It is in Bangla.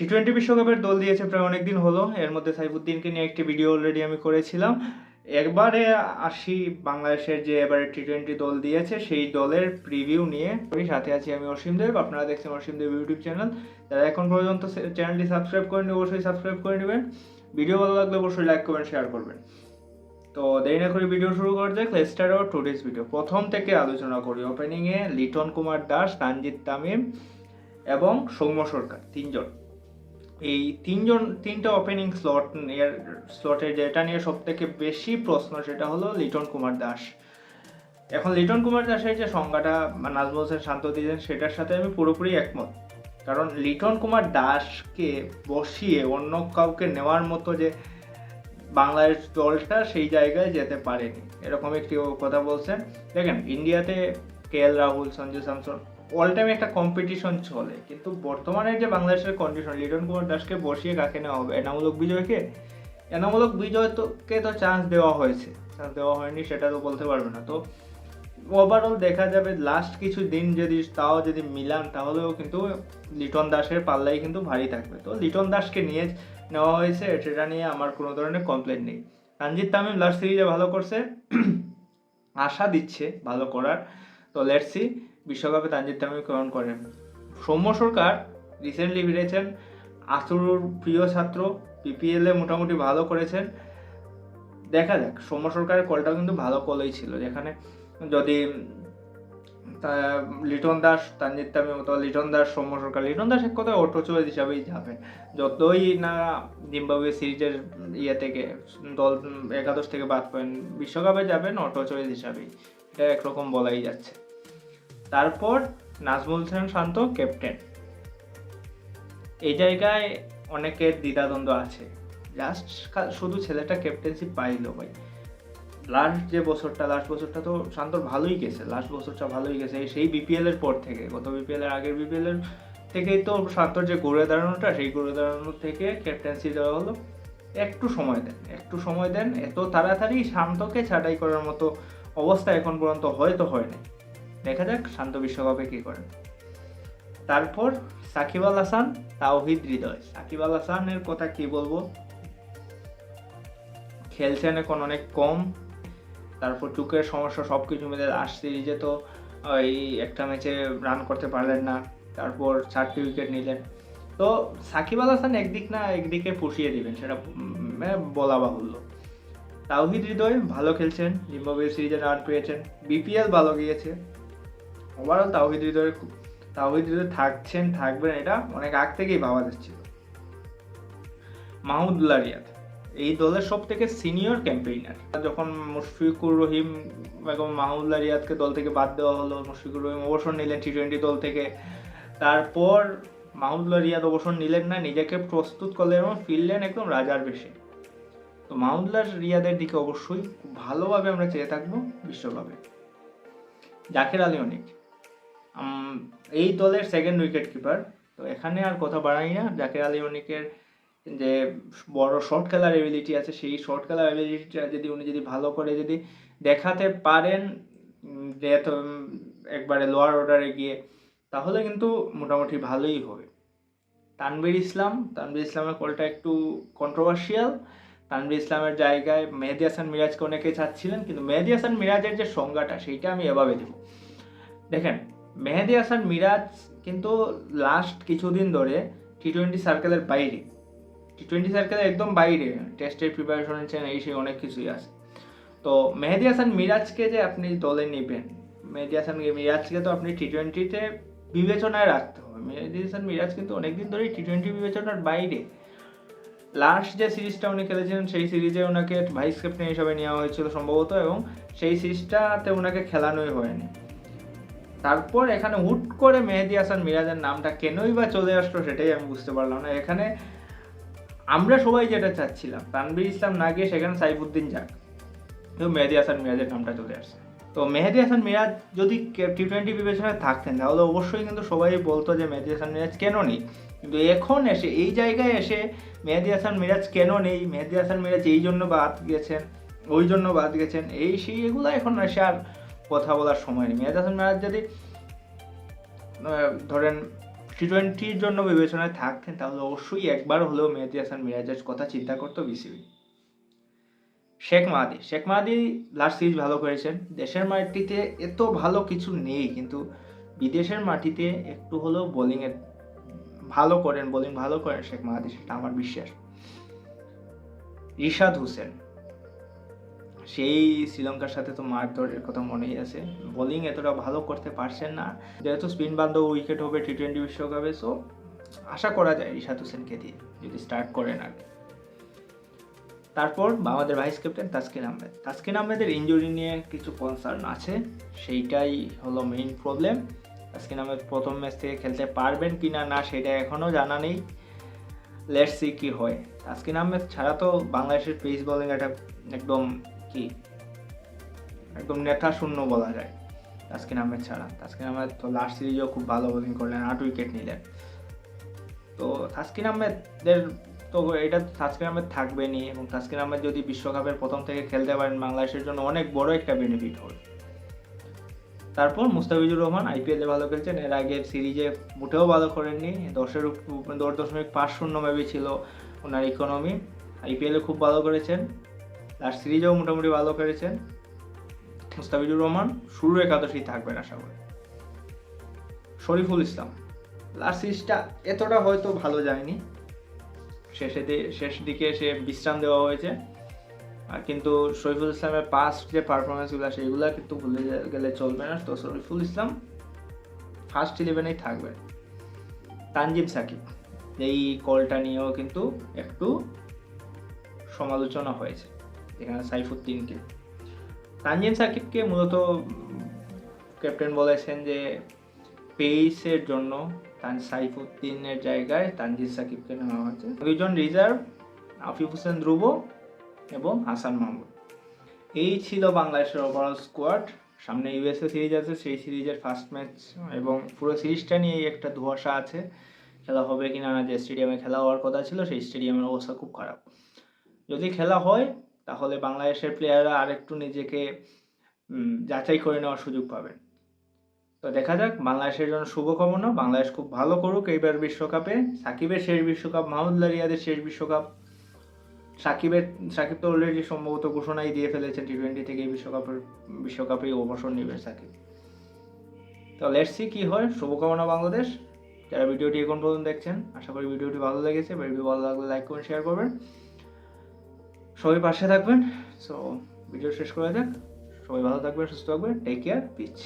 টি-20 বিশ্বকাপের দল দিয়েছে প্রায় অনেকদিন হলো। এর মধ্যে সাইফুদ্দিনকে নিয়ে একটি ভিডিও অলরেডি আমি করেছিলাম। একবারে আসি বাংলাদেশের যে এবারে টি-20 দল দিয়েছে সেই দলের প্রিভিউ নিয়ে। সাথে আছি আমি অসীম দেব। আপনারা দেখছেন অসীম দেব ইউটিউব চ্যানেল। যারা এখন পর্যন্ত চ্যানেলটি সাবস্ক্রাইব করেনি অবশ্যই সাবস্ক্রাইব করে নেবেন। ভিডিও ভালো লাগলে অবশ্যই লাইক করবেন, শেয়ার করবেন। তো দেরি না করে ভিডিও শুরু করা যাক। Let's start our today's video. প্রথম থেকে আলোচনা করি। ওপেনিংয়ে লিটন কুমার দাস, তানজিদ তামিম এবং সৌম্য সরকার, তিনজন। এই তিনটা ওপেনিং স্লটের যেটা নিয়ে সব থেকে বেশি প্রশ্ন সেটা হলো লিটন কুমার দাস। এখন লিটন কুমার দাসের যে সংজ্ঞাটা নাজমুল হোসেন শান্ত দিয়েছেন সেটার সাথে আমি পুরোপুরি একমত। কারণ লিটন কুমার দাসকে বসিয়ে অন্য কাউকে নেওয়ার মতো যে বাংলাদেশ দলটা সেই জায়গায় যেতে পারেনি, এরকম একটি কথা বলছেন। দেখেন, ইন্ডিয়াতে KL Rahul, Sanju Samson all time একটা কম্পিটিশন চলে, কিন্তু বর্তমানে যে বাংলাদেশের কন্ডিশন, লিটন কুমার দাসকে বসিয়ে কাকে নেওয়া হবে? এনামূলক বিজয়কে? এনামূলক বিজয়কে তো চান্স দেওয়া হয়েছে, চান্স দেওয়া হয়নি সেটা তো বলতে পারবে না। তো ওভারঅল দেখা যাবে লাস্ট কিছু দিন যদি মিলান তাহলেও কিন্তু লিটন দাসের পাল্লাই কিন্তু ভারী থাকবে। তো লিটন দাসকে নিয়ে নেওয়া হয়েছে, সেটা নিয়ে আমার কোনো ধরনের কমপ্লেন নেই। তানজিদ তামিম লাস্ট সিরিজে ভালো করছে, আশা দিচ্ছে ভালো করার। তো লেটস সি বিশ্বকাপে তানজিদ তামিম কেমন করেন। সৌম্য সরকার রিসেন্টলি ফিরেছেন, আসুরুর প্রিয় ছাত্র, PPL-এ মোটামুটি ভালো করেছেন। দেখা যাক, সৌম্য সরকারের কলটাও কিন্তু ভালো কলই ছিল, যেখানে যদি লিটন দাস, তানজিদ তামিম অথবা লিটন দাস, সৌম্য সরকার, লিটন দাস এক কথায় অটো চয়েস হিসাবেই যাবেন। যতই না জিম্বাবুয়ে সিরিজের থেকে দল একাদশ থেকে বাদ পাবেন, বিশ্বকাপে যাবেন অটো চয়েস হিসাবেই, এটা একরকম বলাই যাচ্ছে। তারপর নাজমুল হোসেন শান্ত ক্যাপ্টেন। এই জায়গায় অনেকের দ্বিধাদ্বন্দ্ব আছে, জাস্ট শুধু ছেলেটা ক্যাপ্টেন্সি পাইলো ভাই। লাস্ট বছরটা তো শান্তর ভালোই গেছে, লাস্ট বছরটা ভালোই গেছে। সেই BPL-এর পর থেকে, গত BPL-এর আগের BPL-এর থেকেই তো শান্তর যে ঘুরে দাঁড়ানোটা, সেই ঘুরে দাঁড়ানো থেকে ক্যাপ্টেন্সি দেওয়া হলো। একটু সময় দেন। এত তাড়াতাড়ি শান্তকে ছাঁটাই করার মতো অবস্থা এখন পর্যন্ত হয়তো হয়নি। দেখা যাক শান্ত বিশ্বকাপে কী করেন। তারপর সাকিব আল হাসান, তাওহিদ হৃদয়। সাকিব আল হাসানের কথা কি বলবো, খেলছেন এখন অনেক কম, তারপর চোখের সমস্যা, সব কিছু মিলে লাস্ট সিরিজে তো এই একটা ম্যাচে রান করতে পারলেন না, তারপর 4টি উইকেট নিলেন। তো সাকিব আল হাসান একদিকে পুষিয়ে দিবেন সেটা বলা বাহুল্য। তাওহিদ হৃদয় ভালো খেলছেন, জিম্বাবুয়ে সিরিজে রান পেয়েছেন, BPL ভালো গিয়েছে। ওভারঅল তাওহিদ হৃদয় থাকবেন এটা অনেক আগ থেকেই ভাবা যাচ্ছিল। মাহমুদুল্লাহ রিয়াদ এই দলের সব থেকে সিনিয়র ক্যাম্পেইনার। যখন মুশফিকুর রহিম এবং মাহমুদুল্লাহ রিয়াদকে দল থেকে বাদ দেওয়া হলো, মুশফিকুর রহিম অবসর নিলেন টি-20 দল থেকে। তারপর মাহমুদুল্লাহ রিয়াদ অবসর নিলেন না, নিজেকে প্রস্তুত করলেন এবং ফিরলেন একদম রাজার বেশে। তো মাহমুদুল্লাহ রিয়াদের দিকে অবশ্যই খুব ভালোভাবে আমরা চেয়ে থাকবো বিশ্বকাপে। জাকের আলী অনিক এই দলের সেকেন্ড উইকেট কিপার। তো এখানে আর কথা বাড়াই না, জাকের আলী অনিকের যে বড় শর্ট খেলার এবিলিটি আছে, সেই শর্ট খেলার এবিলিটিটা উনি যদি ভালো করে দেখাতে পারেন একবারে লোয়ার অর্ডারে গিয়ে, তাহলে কিন্তু মোটামুটি ভালোই হবে। তানভীর ইসলামের কলটা একটু কন্ট্রোভার্সিয়াল। তানভীর ইসলামের জায়গায় মেহেদী হাসান মিরাজকে অনেকেই চাচ্ছিলেন, কিন্তু মেহেদী হাসান মিরাজের যে সংজ্ঞাটা সেইটা আমি এভাবে দেব। দেখেন, মেহেদী হাসান মিরাজ কিন্তু লাস্ট কিছুদিন ধরে টি-20 সার্কেলের বাইরে, টি-20 সার্কেলের একদম বাইরে, টেস্টের প্রিপারেশন নিচ্ছেন, সেই অনেক কিছুই আছে। তো মেহেদী হাসান মিরাজকে যে আপনি দলে নেবেন, মেহেদী হাসান মিরাজকে তো আপনি টি-20-তে বিবেচনায় রাখতে হবে। মেহেদী হাসান মিরাজ কিন্তু অনেকদিন ধরেই টি-20 বিবেচনার বাইরে। লাস্ট যে সিরিজটা উনি খেলেছিলেন সেই সিরিজে ওনাকে ভাইস ক্যাপ্টেন হিসাবে নেওয়া হয়েছিল সম্ভবত, এবং সেই সিরিজটাতে ওনাকে খেলানোই হয়নি। তারপর এখানে হুট করে মেহেদী হাসান মিরাজের নামটা কেনই বা চলে আসলো সেটাই আমি বুঝতে পারলাম না। এখানে আমরা সবাই যেটা চাচ্ছিলাম, তানভীর ইসলাম না গিয়ে সেখানে সাইফুদ্দিন যাক, কিন্তু মেহেদী হাসান মিরাজের নামটা চলে আসছে। তো মেহেদী হাসান মিরাজ যদি টি-20 বিবেচনায় থাকতেন তাহলে অবশ্যই কিন্তু সবাই বলতো যে মেহেদী হাসান মিরাজ কেন নেই। কিন্তু এখন এসে এই জায়গায় এসে মেহেদী হাসান মিরাজ কেন নেই, মেহেদী হাসান মিরাজ এই জন্য বাদ গেছেন, ওই জন্য বাদ গেছেন, এগুলো এখন এসে আর কথা বলার সময় নেই। মেহেদী হাসান মিরাজ যদি ধরেন টি-20-র জন্য বিবেচনায় থাকতেন তাহলে অবশ্যই একবার হলেও মেহেদী হাসান মিরাজের কথা চিন্তা করতো বিসিবি। শেখ মাহাদি লাস্ট সিরিজ ভালো করেছেন। দেশের মাটিতে এত ভালো কিছু নেই, কিন্তু বিদেশের মাটিতে একটু হলেও বোলিং ভালো করেন শেখ মাহাদি, সেটা আমার বিশ্বাস। রিশাদ হোসেন, সেই শ্রীলঙ্কার সাথে তো মারধরের কথা মনেই আছে, বোলিং এতটা ভালো করতে পারছেন না, যেহেতু স্পিন বান্ধব উইকেট হবে টি-20 বিশ্বকাপে, সো আশা করা যায় রিশাদ হোসেনকে দিয়ে যদি স্টার্ট করেন আর কি। তারপর আমাদের ভাইস ক্যাপ্টেন তাসকিন আহমেদের ইনজুরি নিয়ে কিছু কনসার্ন আছে, সেইটাই হলো মেইন প্রবলেম। তাসকিন আহমেদ প্রথম ম্যাচ থেকে খেলতে পারবেন কি না সেটা এখনও জানা নেই, লেটস সি কি হয়। তাসকিন আহমেদ ছাড়া তো বাংলাদেশের পেস বোলিং এটা একদম নেতা শূন্য বলা যায় তাসকিন আহমেদ ছাড়া। তাসকিন আহমেদ তো লাস্ট সিরিজেও খুব ভালো বোলিং করলেন, 8 উইকেট নিলেন। তো তাসকিন আহমেদ থাকবেনই, এবং তাসকিন আহমেদ যদি বিশ্বকাপের প্রথম থেকে খেলতে পারেন বাংলাদেশের জন্য অনেক বড় একটা বেনিফিট হবে। তারপর মুস্তাফিজুর রহমান আইপিএলে ভালো খেলছেন, এর আগের সিরিজে মোটেও ভালো করেননি, 10.50 মেবি ছিল ওনার ইকোনমি। আইপিএলে খুব ভালো করেছেন, লাস্ট সিরিজেও মোটামুটি ভালো করেছেন। মুস্তাফিজুর রহমান শুরু একাদশেই থাকবেন আশা করি। শরীফুল ইসলাম লাস্ট সিরিজটা এতটা হয়তো ভালো যায়নি, শেষ দিকে সে বিশ্রাম দেওয়া হয়েছে, আর কিন্তু শরীফুল ইসলামের পাস্ট যে পারফরমেন্সগুলো সেইগুলো কিন্তু ভুলে গেলে চলবে না। তো শরীফুল ইসলাম ফার্স্ট 11-এই থাকবেন। তানজিম সাকিব, এই কলটা নিয়েও কিন্তু একটু সমালোচনা হয়েছে, এখানে সাইফুদ্দিনকে। তানজিম সাকিবকে মূলত ক্যাপ্টেন বলেছেন যে পেসের জন্য সাইফুদ্দিনের জায়গায় তানজিম সাকিবকে নেওয়া হয়েছে। দুইজন রিজার্ভ, আফিফ হোসেন ধ্রুব এবং হাসান মাহমুদ, এই ছিল বাংলাদেশের ওভারঅল স্কোয়াড। সামনে ইউএসএ সিরিজ আছে, সেই সিরিজের ফার্স্ট ম্যাচ, এবং পুরো সিরিজটা নিয়ে একটা ধোঁয়াশা আছে, খেলা হবে কিনা না। যে স্টেডিয়ামে খেলা হওয়ার কথা ছিল সেই স্টেডিয়ামের অবস্থা খুব খারাপ। যদি খেলা হয় তাহলে বাংলাদেশের প্লেয়াররা আরেকটু নিজেকে যাচাই করে নেওয়ার সুযোগ পাবেন। তো দেখা যাক, বাংলাদেশের জন্য শুভকামনা, বাংলাদেশ খুব ভালো করুক এইবার বিশ্বকাপে। সাকিবের শেষ বিশ্বকাপ, মাহমুদুল্লাহ রিয়াদের শেষ বিশ্বকাপ। সাকিব তো অলরেডি সম্ভবত ঘোষণাই দিয়ে ফেলেছেন টি-20 থেকে বিশ্বকাপেই অবসর নেবেন সাকিব। তো লেটস সি কি হয়, শুভকামনা বাংলাদেশ। যারা ভিডিওটি এখন পর্যন্ত দেখছেন, আশা করি ভিডিওটি ভালো লেগেছে। ভিডিও ভালো লাগলে লাইক করুন, শেয়ার করবেন, সবাই পাশে থাকবেন। সো ভিডিও শেষ করা যাক, সবাই ভালো থাকবেন, সুস্থ থাকবেন, টেক কেয়ার, পিচ।